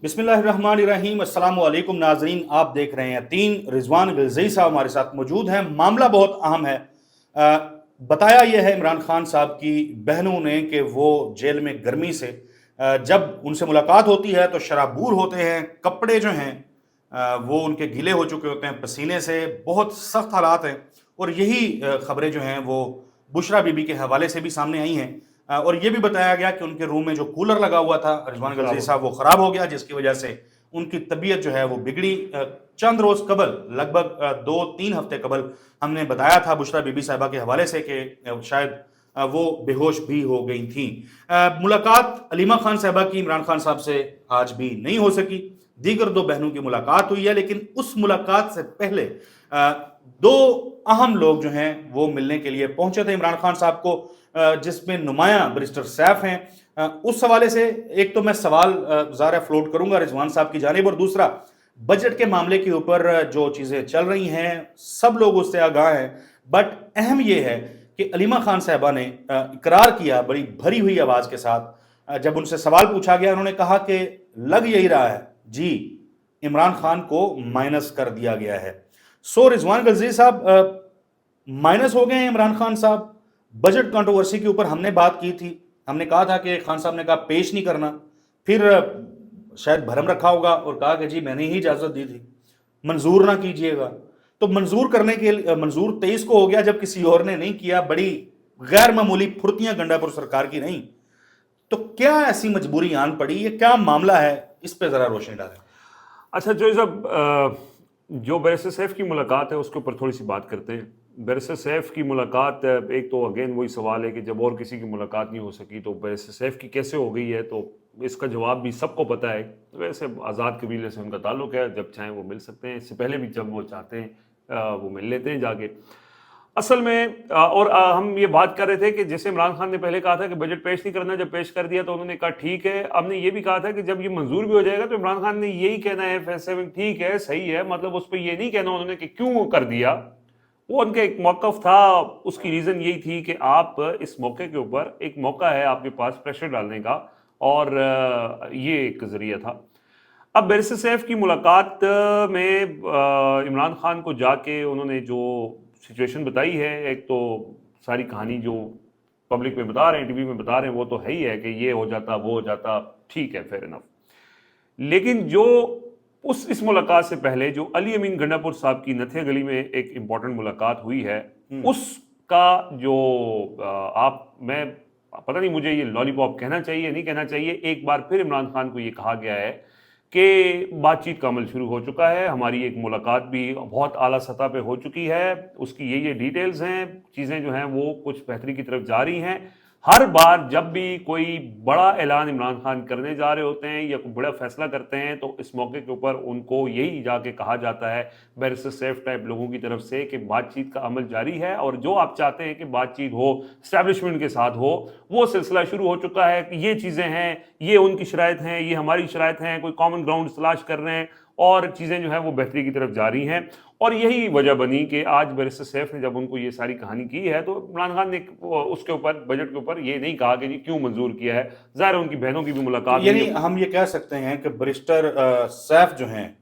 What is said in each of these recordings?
बिस्मिल्लाहिर्रहमानिर्रहीम। अस्सलाम वालेकुम नाजरीन, आप देख रहे हैं तीन। रिजवान गिलज़ई साहब हमारे साथ मौजूद हैं। मामला बहुत अहम है। बताया यह है इमरान खान साहब की बहनों ने कि वो जेल में गर्मी से जब उनसे मुलाकात होती है तो शराबूर होते हैं, कपड़े जो हैं वो उनके गीले हो चुके होते हैं पसीने से, बहुत सख्त हालात हैं। और यही खबरें जो हैं वो बुशरा बीबी के हवाले से भी सामने आई हैं। और ये भी बताया गया कि उनके रूम में जो कूलर लगा हुआ था रिजवान गिलज़ई साहब, वो ख़राब हो गया, जिसकी वजह से उनकी तबीयत जो है वो बिगड़ी। चंद रोज़ कबल, लगभग 2-3 हफ्ते कबल, हमने बताया था बुशरा बीबी साहिबा के हवाले से कि शायद वो बेहोश भी हो गई थी। मुलाकात अलीमा खान साहिबा की इमरान खान साहब से आज भी नहीं हो सकी। दीगर दो बहनों की मुलाकात हुई है, लेकिन उस मुलाकात से पहले दो अहम लोग जो हैं वो मिलने के लिए पहुंचे थे इमरान खान साहब को, जिसमें नुमाया बैरिस्टर सैफ हैं। उस हवाले से एक तो मैं सवाल ज़ाहिर फ्लोट करूंगा रिजवान साहब की जानिब, और दूसरा बजट के मामले के ऊपर जो चीज़ें चल रही हैं सब लोग उससे आगाह हैं। बट अहम यह है कि अलीमा खान साहबा ने इकरार किया बड़ी भरी हुई आवाज़ के साथ। जब उनसे सवाल पूछा गया, उन्होंने कहा कि लग यही रहा है जी, इमरान खान को माइनस कर दिया गया है। सो रिजवान गिलज़ई साहब, माइनस हो गए हैं इमरान खान साहब। बजट कंट्रोवर्सी के ऊपर हमने बात की थी, हमने कहा था कि खान साहब ने कहा पेश नहीं करना, फिर शायद भरम रखा होगा और कहा कि जी मैंने ही इजाज़त दी थी, मंजूर ना कीजिएगा। तो मंजूर करने के लिए मंजूर 23 को हो गया जब किसी और ने नहीं किया। बड़ी गैर मामूली फुर्तियां गंडापुर सरकार की नहीं। तो क्या ऐसी मजबूरी आन पड़ी, ये क्या मामला है, इस पे जरा रोशनी डालें। अच्छा जो साहब, जो बैरिस्टर सैफ की मुलाकात है उसके ऊपर थोड़ी सी बात करते हैं। बैरिस्टर सैफ की मुलाकात, एक तो अगेन वही सवाल है कि जब और किसी की मुलाकात नहीं हो सकी तो बैरिस्टर सैफ की कैसे हो गई है, तो इसका जवाब भी सबको पता है। वैसे आज़ाद कबीले से उनका ताल्लुक़ है, जब चाहें वो मिल सकते हैं, इससे पहले भी जब वो चाहते हैं वो मिल लेते हैं जाके। असल में और हम ये बात कर रहे थे कि जैसे इमरान खान ने पहले कहा था कि बजट पेश नहीं करना, जब पेश कर दिया तो उन्होंने कहा ठीक है। हमने ये भी कहा था कि जब ये मंजूर भी हो जाएगा तो इमरान खान ने यही कहना है फैसले में ठीक है, सही है, मतलब उस पर ये नहीं कहना उन्होंने कि क्यों कर दिया। वो उनका एक मौक़िफ़ था, उसकी रीज़न यही थी कि आप इस मौके के ऊपर एक मौका है आपके पास प्रेशर डालने का, और ये एक ज़रिया था। अब बैरिस्टर सैफ की मुलाकात में इमरान खान को जाके उन्होंने जो सिचुएशन बताई है, एक तो सारी कहानी जो पब्लिक में बता रहे हैं, टीवी में बता रहे हैं, वो तो है ही है कि ये हो जाता वो हो जाता, ठीक है, फेयर इनफ। लेकिन जो इस मुलाकात से पहले जो अली अमीन गंडापुर साहब की नथिया गली में एक इम्पॉर्टेंट मुलाकात हुई है, उसका जो मैं पता नहीं मुझे ये लॉलीपॉप कहना चाहिए नहीं कहना चाहिए, एक बार फिर इमरान खान को ये कहा गया है कि बातचीत का अमल शुरू हो चुका है, हमारी एक मुलाकात भी बहुत आला सतह पे हो चुकी है, उसकी ये डिटेल्स हैं, चीज़ें जो हैं वो कुछ बेहतरी की तरफ जा रही हैं। हर बार जब भी कोई बड़ा ऐलान इमरान खान करने जा रहे होते हैं या कोई बड़ा फैसला करते हैं तो इस मौके के ऊपर उनको यही जाके कहा जाता है बैरिस्टर सैफ टाइप लोगों की तरफ से कि बातचीत का अमल जारी है, और जो आप चाहते हैं कि बातचीत हो, इस्टेब्लिशमेंट के साथ हो, वो सिलसिला शुरू हो चुका है कि ये चीज़ें हैं, ये उनकी शराइत हैं, ये हमारी शराइत हैं, कोई कॉमन ग्राउंड तलाश कर रहे हैं, और चीज़ें जो हैं वो बेहतरी की तरफ जा रही हैं। और यही वजह बनी कि आज बैरिस्टर सैफ ने जब उनको ये सारी कहानी की है तो इमरान खान ने उसके ऊपर, बजट के ऊपर, ये नहीं कहा कि जी क्यों मंजूर किया है। ज़ाहिर उनकी बहनों की भी मुलाकात, यानी हम ये कह सकते हैं कि बैरिस्टर सैफ जो हैं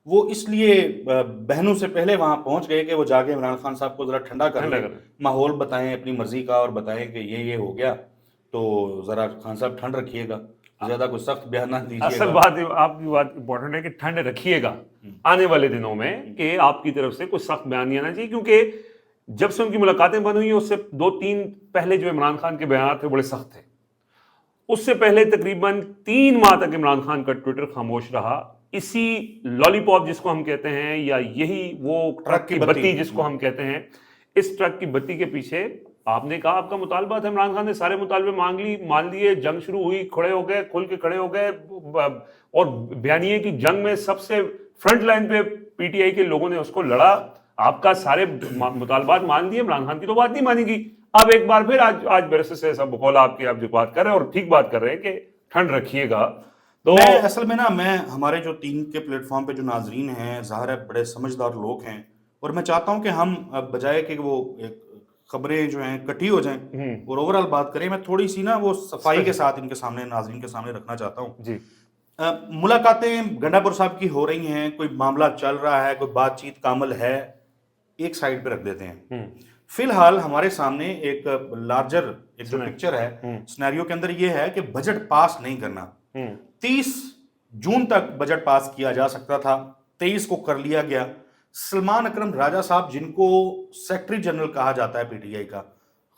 वो इसलिए बहनों से पहले वहां पहुंच गए कि वो जाके इमरान खान साहब को जरा ठंडा कर ले, माहौल बताएं अपनी मर्जी का, और बताएं कि ये हो गया तो जरा खान साहब ठंड रखिएगा, ज्यादा कुछ सख्त बयान ना दीजिएगा। असल बात आपकी बात इंपॉर्टेंट है कि ठंड रखिएगा आने वाले दिनों में, कि आपकी तरफ से कुछ सख्त बयान नहीं आना चाहिए, क्योंकि जब से उनकी मुलाकातें बंद हुई उससे 2-3 पहले जो इमरान खान के बयान थे बड़े सख्त थे। उससे पहले तकरीबन 3 माह तक इमरान खान का ट्विटर खामोश रहा। इसी लॉलीपॉप जिसको हम कहते हैं, या यही वो ट्रक की बत्ती जिसको हम कहते हैं, इस ट्रक की बत्ती के पीछे आपने कहा आपका मुतालबा था, इमरान खान ने सारे मुतालबे मान लिए, जंग शुरू हुई, खड़े हो गए, खुल के खड़े हो गए, और बयानिए की जंग में सबसे फ्रंट लाइन पे पीटीआई के लोगों ने उसको लड़ा। आपका सारे मुतालबात मान दिए, इमरान खान की तो बात नहीं मानेगी। अब एक बार फिर आज बैरिस्टर से सब बकौल आपकी आप जो बात कर रहे हैं और ठीक बात कर रहे हैं कि ठंड रखिएगा। तो असल में ना, मैं हमारे जो तीन के प्लेटफॉर्म पे जो नाजरीन हैं ज़ाहिर है बड़े समझदार लोग हैं, और मैं चाहता हूं कि हम बजाय कि वो एक खबरें जो हैं इकट्ठी हो जाएं और ओवरऑल बात करें, मैं थोड़ी सी ना वो सफाई के साथ इनके सामने, नाजरीन के सामने रखना चाहता हूँ जी। मुलाकातें गंडापुर साहब की हो रही हैं, कोई मामला चल रहा है, कोई बातचीत कामल है, एक साइड पे रख देते हैं। फिलहाल हमारे सामने एक लार्जर एक जो पिक्चर है सिनेरियो के अंदर ये है कि बजट पास नहीं करना। 30 जून तक बजट पास किया जा सकता था, 23 को कर लिया गया। सलमान अकरम राजा साहब, जिनको सेक्रेटरी जनरल कहा जाता है पीटीआई का,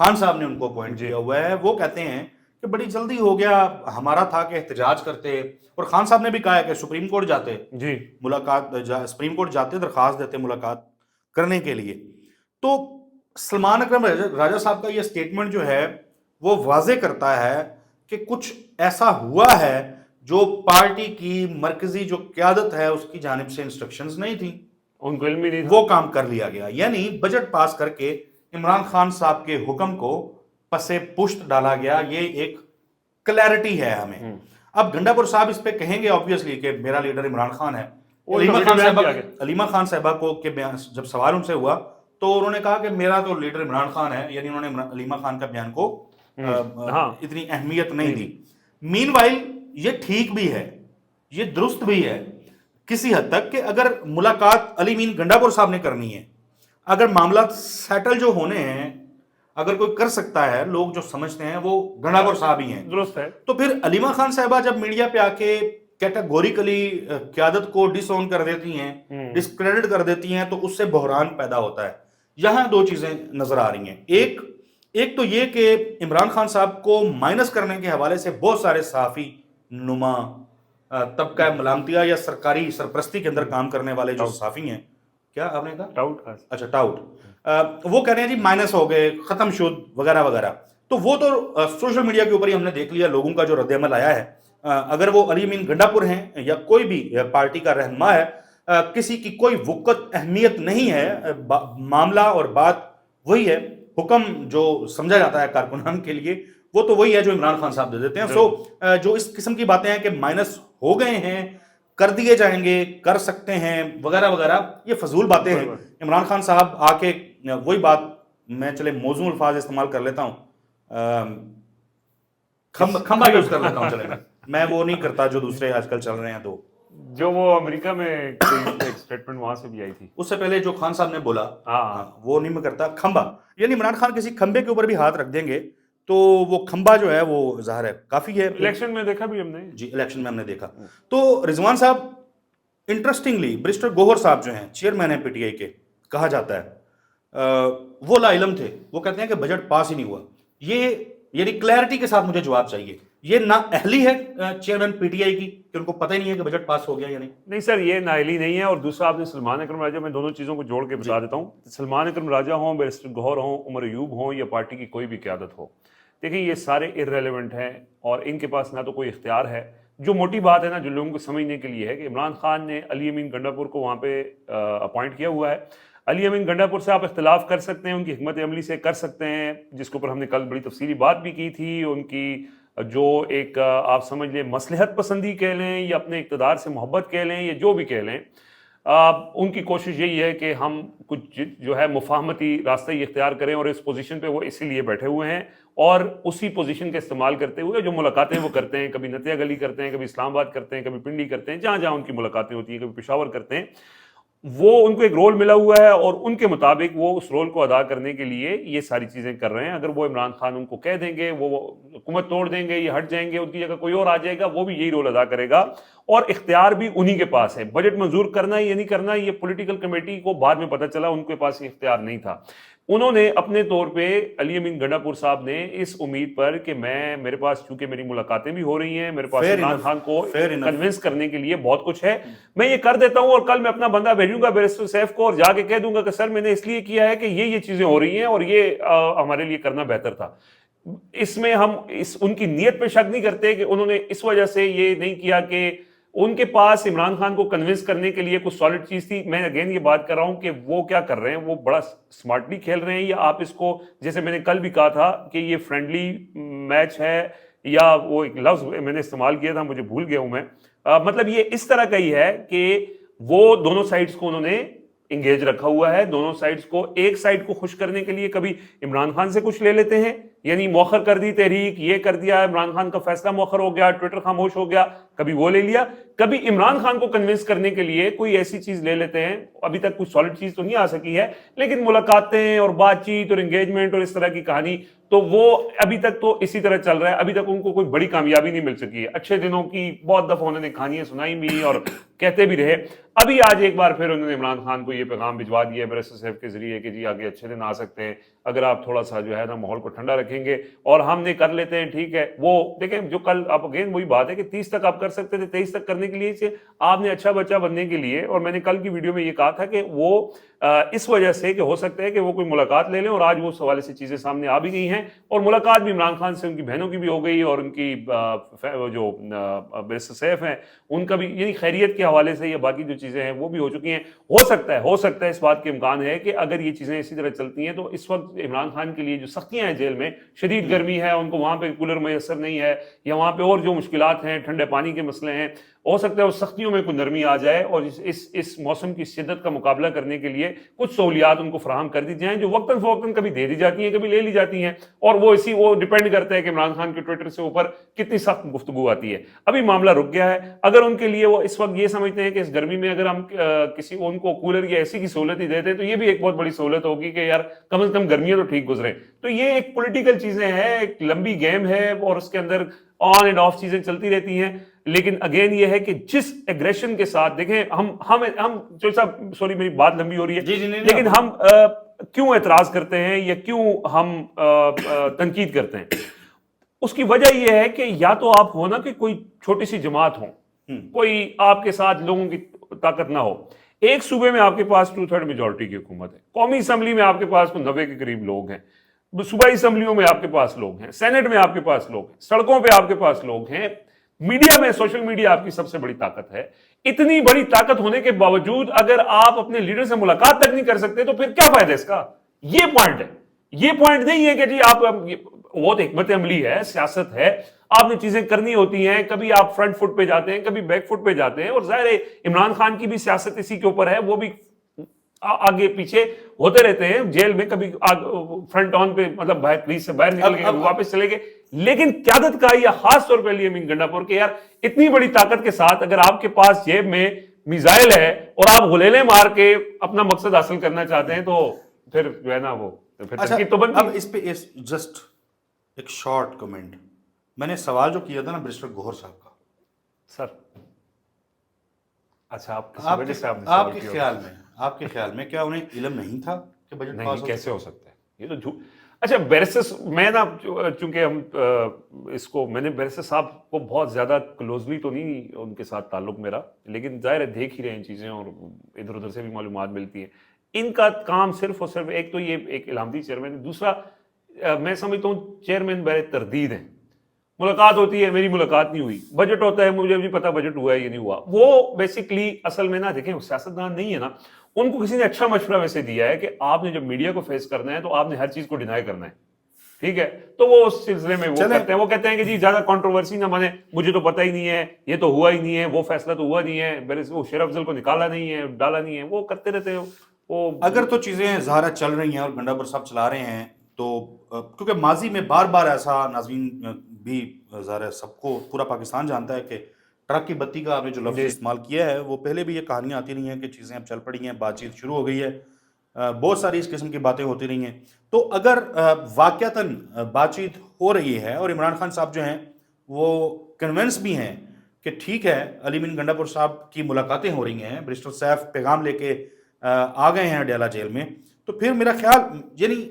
खान साहब ने उनको अपॉइंट किया हुआ है, वो कहते हैं कि बड़ी जल्दी हो गया, हमारा था कि एहतजाज करते, और खान साहब ने भी कहा है कि सुप्रीम कोर्ट जाते, जी सुप्रीम कोर्ट जाते, दरखास्त देते मुलाकात करने के लिए। तो सलमान अकरम राजा साहब का ये स्टेटमेंट जो है वो वाजे करता है कि कुछ ऐसा हुआ है जो पार्टी की मरकजी जो क्यादत है उसकी जानिब से इंस्ट्रक्शंस नहीं थी, उनको इल्म ही नहीं था। वो काम कर लिया गया। यानी बजट पास करके इमरान खान साहब के हुक्म को पसे पुश्त डाला गया। ये एक क्लैरिटी है हमें। अब गंडापुर साहब इस पे कहेंगे ऑब्वियसली कि मेरा लीडर इमरान खान है। अलीमा खान साहबा को के बयान जब सवाल उनसे हुआ तो उन्होंने कहा कि मेरा तो लीडर इमरान खान है, यानी उन्होंने अलीमा खान का बयान को इतनी अहमियत नहीं दी। मीनवाइल ये ठीक भी है, ये दुरुस्त भी है किसी हद तक कि अगर मुलाकात अली मीन गंडापुर साहब ने करनी है, अगर मामला सेटल जो होने हैं, अगर कोई कर सकता है, लोग जो समझते हैं वो गंडापुर साहब ही हैं, दुरुस्त है। तो फिर अलीमा खान साहबा जब मीडिया पे आके कैटेगोरिकली क्यादत को डिसऑन कर देती हैं, डिस्क्रेडिट कर देती हैं, तो उससे बहरान पैदा होता है। यहां दो चीजें नजर आ रही हैं। एक तो ये कि इमरान खान साहब को माइनस करने के हवाले से बहुत सारे सहाफी नुमा तबका मलामतिया या सरकारी सरपरस्ती के अंदर काम करने वाले जो सहाफी हैं, क्या आपने कहा टाउट, अच्छा टाउट, वो कह रहे हैं जी माइनस हो गए, खत्म शुद्ध वगैरह वगैरह। तो वो तो सोशल मीडिया के ऊपर ही हमने देख लिया लोगों का जो रद्द-ए-अमल आया है। अगर वो अली मीन गंडापुर हैं या कोई भी पार्टी का रहनुमा है, किसी की कोई वक़्त अहमियत नहीं है, मामला और बात वही है, हुक्म जो समझा जाता है कारकुनान के लिए वो तो वही है जो इमरान खान साहब दे देते हैं। सो जो इस किस्म की बातें हैं कि माइनस हो गए हैं, कर दिए जाएंगे, कर सकते हैं वगैरह वगैरह, ये फजूल बातें हैं। इमरान खान साहब आके वही बात, मैं चले मौजूद अल्फाज इस्तेमाल कर लेता हूँ, खंबा यूज कर लेता हूँ, चले मैं वो नहीं करता जो दूसरे आजकल चल रहे हैं। तो जो वो अमेरिका में एक स्टेटमेंट वहां से भी आई थी, उससे पहले जो खान साहब ने बोला वो नहीं मैं करता। खंबा, यानी इमरान खान किसी खंबे के ऊपर भी हाथ रख देंगे तो वो खंबा जो है वो ज़ाहिर है काफी है। इलेक्शन में देखा भी हमने, जी इलेक्शन में हमने देखा। तो रिजवान साहब, इंटरेस्टिंगली बैरिस्टर गौहर साहब जो हैं चेयरमैन है पीटीआई के, कहा जाता है वो लाइलम थे, वो कहते हैं कि बजट पास ही नहीं हुआ। ये यानी क्लैरिटी के साथ मुझे जवाब चाहिए, ये ना अहली है चेयरमैन पीटीआई की कि उनको पता ही नहीं है कि बजट पास हो गया या नहीं? नहीं सर, ये नाअहली नहीं है। और दूसरा, आपने सलमान अकरम राजा, मैं दोनों चीज़ों को जोड़ के बता देता हूँ। सलमान अकरम राजा हों, बैरिस्टर गौहर हों, उमर अयूब हों, या पार्टी की कोई भी क़यादत हो, देखिए ये सारे इररेलेवेंट हैं और इनके पास ना तो कोई इख्तियार है। जो मोटी बात है ना, जो लोगों को समझने के लिए है कि इमरान खान ने अली अमीन गंडापुर को वहाँ पे अपॉइंट किया हुआ है। अली अमीन गंडापुर से आप इख्तिलाफ कर सकते हैं, उनकी हिकमत अमली से कर सकते हैं, जिसके ऊपर हमने कल बड़ी तफसीली बात भी की थी। उनकी जो एक आप समझ लें मसलहत पसंदी कह लें या अपने इक़्तिदार से मोहब्बत कह लें या जो भी कह लें, उनकी कोशिश यही है कि हम कुछ जो है मुफाहमती रास्ते ही इख्तियार करें, और इस पोजीशन पे वो इसीलिए बैठे हुए हैं। और उसी पोजीशन का इस्तेमाल करते हुए जो मुलाकातें वो करते हैं, कभी नतिया गली करते हैं, कभी इस्लामाबाद करते हैं, कभी पिंडी करते हैं, जहाँ जहाँ उनकी मुलाकातें होती हैं, कभी पेशावर करते हैं, वो उनको एक रोल मिला हुआ है और उनके मुताबिक वो उस रोल को अदा करने के लिए ये सारी चीज़ें कर रहे हैं। अगर वो इमरान खान उनको कह देंगे, वो हुकूमत तोड़ देंगे, ये हट जाएंगे, उनकी जगह कोई और आ जाएगा, वो भी यही रोल अदा करेगा और इख्तियार भी उन्हीं के पास है। बजट मंजूर करना या नहीं करना, ये पॉलिटिकल कमेटी को बाद में पता चला, उनके पास ये इख्तियार नहीं था। उन्होंने अपने तौर पे अली अमीन गंडापुर साहब ने इस उम्मीद पर कि मेरे पास चूंकि मेरी मुलाकातें भी हो रही हैं, मेरे पास इमरान खान को कन्विंस करने के लिए बहुत कुछ है, मैं ये कर देता हूं और कल मैं अपना बंदा भेजूंगा बैरिस्टर सैफ को और जाके कह दूंगा कि सर मैंने इसलिए किया है कि ये चीजें हो रही हैं और ये हमारे लिए करना बेहतर था। इसमें हम उनकी नीयत पे शक नहीं करते कि उन्होंने इस वजह से ये नहीं किया कि उनके पास इमरान खान को कन्विंस करने के लिए कुछ सॉलिड चीज थी। मैं अगेन ये बात कर रहा हूं कि वो क्या कर रहे हैं, वो बड़ा स्मार्टली खेल रहे हैं, या आप इसको, जैसे मैंने कल भी कहा था कि ये फ्रेंडली मैच है, या वो एक लफ्ज मैंने इस्तेमाल किया था, मुझे भूल गया हूं मैं, मतलब ये इस तरह का ही है कि वो दोनों साइड्स को उन्होंने इंगेज रखा हुआ है। दोनों साइड्स को, एक साइड को खुश करने के लिए कभी इमरान खान से कुछ ले लेते हैं, یعنی مؤخر کر دی تحریک، یہ کر دیا، عمران خان کا فیصلہ مؤخر ہو گیا، ٹویٹر خاموش ہو گیا، کبھی وہ لے لیا، کبھی عمران خان کو کنونس کرنے کے لیے کوئی ایسی چیز لے لیتے ہیں، ابھی تک کوئی سالڈ چیز تو نہیں آ سکی ہے، لیکن ملاقاتیں اور بات چیت اور انگیجمنٹ اور اس طرح کی کہانی، تو وہ ابھی تک تو اسی طرح چل رہا ہے، ابھی تک ان کو کوئی بڑی کامیابی نہیں مل سکی ہے۔ اچھے دنوں کی بہت دفعہ انہوں نے کہانیاں سنائی بھی اور کہتے بھی رہے، ابھی آج ایک بار پھر انہوں نے عمران خان کو یہ پیغام بھجوا دیا ہے BSF کے ذریعے کہ جی آگے اچھے دن آ سکتے ہیں اگر آپ تھوڑا سا جو ہے نا ماحول کو ٹھنڈا رکھیں گے اور ہم نے کر لیتے ہیں، ٹھیک ہے۔ وہ دیکھیں جو کل آپ اگین وہی بات ہے کہ 30 تک آپ کر سکتے تھے، 23 تک کرنے کے لیے آپ نے اچھا بچہ بننے کے لیے، اور میں نے کل کی ویڈیو میں یہ کہا تھا کہ وہ اس وجہ سے کہ ہو سکتا ہے کہ وہ کوئی ملاقات لے لیں، اور آج وہ اس حوالے سے چیزیں سامنے آ بھی گئی ہیں، اور ملاقات بھی عمران خان سے ان کی بہنوں کی بھی ہو گئی، اور ان کی جو BSF ہیں ان کا بھی، یعنی خیریت کے حوالے سے یا باقی جو چیزیں ہیں وہ بھی ہو چکی ہیں۔ ہو سکتا ہے اس بات کے امکان ہے کہ اگر یہ چیزیں اسی طرح چلتی ہیں تو اس وقت عمران خان کے لیے جو سختیاں ہیں جیل میں، شدید گرمی ہے، ان کو وہاں پہ کولر میسر نہیں ہے، یا وہاں پہ اور جو مشکلات ہیں، ٹھنڈے پانی کے مسئلے ہیں، ہو سکتا ہے اس سختیوں میں کوئی نرمی آ جائے اور اس موسم کی شدت کا مقابلہ کرنے کے لیے کچھ سہولیات ان کو فراہم کر دی جائیں، جو وقتاً فوقتاً کبھی دے دی جاتی ہیں، کبھی لے لی جاتی ہیں، اور وہ ڈیپینڈ کرتا ہے کہ عمران خان کے ٹویٹر سے اوپر کتنی سخت گفتگو آتی ہے۔ ابھی معاملہ رک گیا ہے، اگر ان کے لیے وہ اس وقت یہ سمجھتے ہیں کہ اس گرمی میں اگر ہم کسی ان کو کولر یا ایسی کی سہولت ہی دیتے ہیں تو یہ بھی ایک بہت بڑی سہولت ہوگی کہ یار کم از کم گرمیاں تو ٹھیک گزریں۔ تو یہ ایک پولیٹیکل چیزیں ہیں، ایک لمبی گیم ہے، اور اس کے اندر آن اینڈ آف چیزیں چلتی رہتی ہیں، لیکن اگین یہ ہے کہ جس ایگریشن کے ساتھ دیکھیں ہم جو صاحب سوری میری بات لمبی ہو رہی ہے، لیکن ہم کیوں اعتراض کرتے ہیں یا کیوں ہم تنقید کرتے ہیں، اس کی وجہ یہ ہے کہ یا تو آپ ہو نا کہ کوئی چھوٹی سی جماعت ہو، کوئی آپ کے ساتھ لوگوں کی طاقت نہ ہو، ایک صوبے میں آپ کے پاس 2/3 میجورٹی کی حکومت ہے، قومی اسمبلی میں آپ کے پاس 90 کے قریب لوگ ہیں، صوبائی اسمبلیوں میں آپ کے پاس لوگ ہیں، سینٹ میں آپ کے پاس لوگ ہیں، سڑکوں پہ آپ کے پاس لوگ ہیں، میڈیا میں سوشل میڈیا آپ کی سب سے بڑی طاقت ہے۔ اتنی بڑی طاقت ہونے کے باوجود اگر آپ اپنے لیڈر سے ملاقات تک نہیں کر سکتے تو پھر کیا فائدہ ہے اس کا؟ یہ پوائنٹ ہے، یہ پوائنٹ نہیں ہے کہ جی آپ وہ حکمت عملی ہے، سیاست ہے، آپ نے چیزیں کرنی ہوتی ہیں، کبھی آپ فرنٹ فٹ پہ جاتے ہیں، کبھی بیک فٹ پہ جاتے ہیں، اور ظاہر ہے عمران خان کی بھی سیاست اسی کے اوپر ہے، وہ بھی آگے پیچھے ہوتے رہتے ہیں، جیل میں کبھی فرنٹ آن پہ، مطلب باہر پولیس سے باہر نکل گئے واپس چلے گئے، لیکن قیادت کا یا خاص طور پہ لیے امین گنڈاپور کہ یار اتنی بڑی طاقت کے ساتھ اگر آپ کے پاس جیب میں میزائل ہے اور آپ غلیلے مار کے اپنا مقصد حاصل کرنا چاہتے ہیں تو پھر جو ہے نا وہ تنقید تو بنتی ہے۔ اب اس پہ جسٹ ایک شارٹ کمنٹ، میں نے سوال جو کیا تھا نا بیرسٹر گوہر صاحب کا، سر اچھا آپ کے خیال میں کیا انہیں علم نہیں تھا کہ بجٹ پاس نہیں کیسے ہو سکتا ہے؟ یہ تو جھوٹ۔ اچھا بیرسٹر میں نا چونکہ ہم اس کو میں نے بیرسٹر صاحب کو بہت زیادہ کلوزلی تو نہیں ان کے ساتھ تعلق میرا، لیکن ظاہر ہے دیکھ ہی رہے ہیں چیزیں اور ادھر ادھر سے بھی معلومات ملتی ہیں۔ ان کا کام صرف اور صرف ایک تو یہ ایک علامتی چیئرمین ہے، دوسرا میں سمجھتا ہوں چیئرمین بڑے تردید ہیں، ملاقات ہوتی ہے میری ملاقات نہیں ہوئی، بجٹ ہوتا ہے مجھے بھی پتا بجٹ ہوا ہے یہ نہیں ہوا، وہ بیسیکلی اصل میں نا دیکھیں سیاستدان نہیں ہے نا، ان کو کسی نے اچھا مشورہ ویسے دیا ہے کہ آپ نے جب میڈیا کو فیس کرنا ہے تو آپ نے ہر چیز کو ڈینائی کرنا ہے، ٹھیک ہے، تو وہ اس سلسلے میں وہ کہتے ہیں کہ جی زیادہ کنٹروورسی نہ بنے، مجھے تو پتہ ہی نہیں ہے، یہ تو ہوا ہی نہیں ہے، وہ فیصلہ تو ہوا نہیں ہے، وہ شیر افضل کو نکالا نہیں ہے، ڈالا نہیں ہے، وہ کرتے رہتے ہیں۔ وہ اگر تو چیزیں ظاہر چل رہی ہیں اور گنڈاپور صاحب چلا رہے ہیں تو کیونکہ ماضی میں بار بار ایسا، ناظرین بھی ظاہر ہے سب کو پورا پاکستان جانتا ہے کہ ٹرک کی بتی کا آپ نے جو لفظ استعمال کیا ہے، وہ پہلے بھی یہ کہانیاں آتی رہی ہیں کہ چیزیں اب چل پڑی ہیں، بات چیت شروع ہو گئی ہے، بہت ساری اس قسم کی باتیں ہوتی رہی ہیں۔ تو اگر واقعتاً بات چیت ہو رہی ہے اور عمران خان صاحب جو ہیں وہ کنونس بھی ہیں کہ ٹھیک ہے علی امین گنڈاپور صاحب کی ملاقاتیں ہو رہی ہیں، بیرسٹر سیف پیغام لے کے آ گئے ہیں ڈیالہ جیل میں، تو پھر میرا خیال یعنی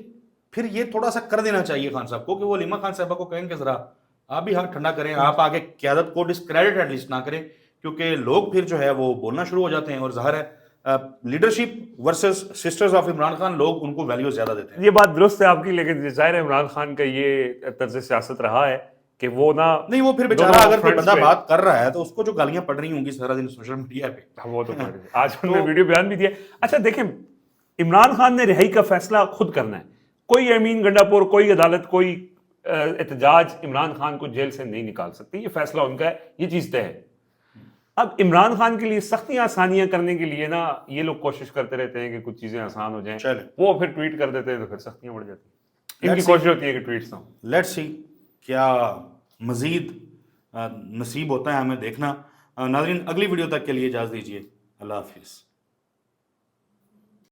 پھر یہ تھوڑا سا کر دینا چاہیے خان صاحب کو کہ وہ علیمہ خان صاحبہ کو کہیں کہ ذرا آپ بھی ہاتھ ٹھنڈا کریں، آپ آگے قیادت کو ڈسکریڈٹ ایٹ لیسٹ نہ کریں، کیونکہ لوگ پھر جو ہے وہ بولنا شروع ہو جاتے ہیں، اور ظاہر ہے leadership versus sisters of Imran Khan, لوگ ان کو ویلیو زیادہ دیتے ہیں۔ یہ بات درست ہے آپ کی، لیکن ظاہر ہے عمران خان کا یہ طرز سیاست رہا ہے کہ وہ نہ نہیں، وہ پھر بیچارہ اگر کوئی بندہ بات کر رہا ہے تو اس کو جو گالیاں پڑ رہی ہوں گی سارا دن سوشل میڈیا پہ، وہ تو آج انہوں نے ویڈیو بیان بھی دیا۔ اچھا دیکھیں عمران خان نے رہائی کا فیصلہ خود کرنا ہے، کوئی امین گنڈاپور، کوئی عدالت، کوئی احتجاج عمران خان کو جیل سے نہیں نکال سکتی، یہ فیصلہ ان کا ہے، یہ چیز طے ہے۔ اب عمران خان کے لیے سختیاں آسانیاں کرنے کے لیے نا یہ لوگ کوشش کرتے رہتے ہیں کہ کچھ چیزیں آسان ہو جائیں، وہ پھر ٹویٹ کر دیتے ہیں تو پھر سختیاں بڑھ جاتی ہیں۔ ان کی کوشش ہوتی ہے کہ ٹویٹس نہ ہوں. لیٹس سی کیا مزید نصیب ہوتا ہے ہمیں دیکھنا. ناظرین اگلی ویڈیو تک کے لیے اجازت دیجیے. اللہ حافظ.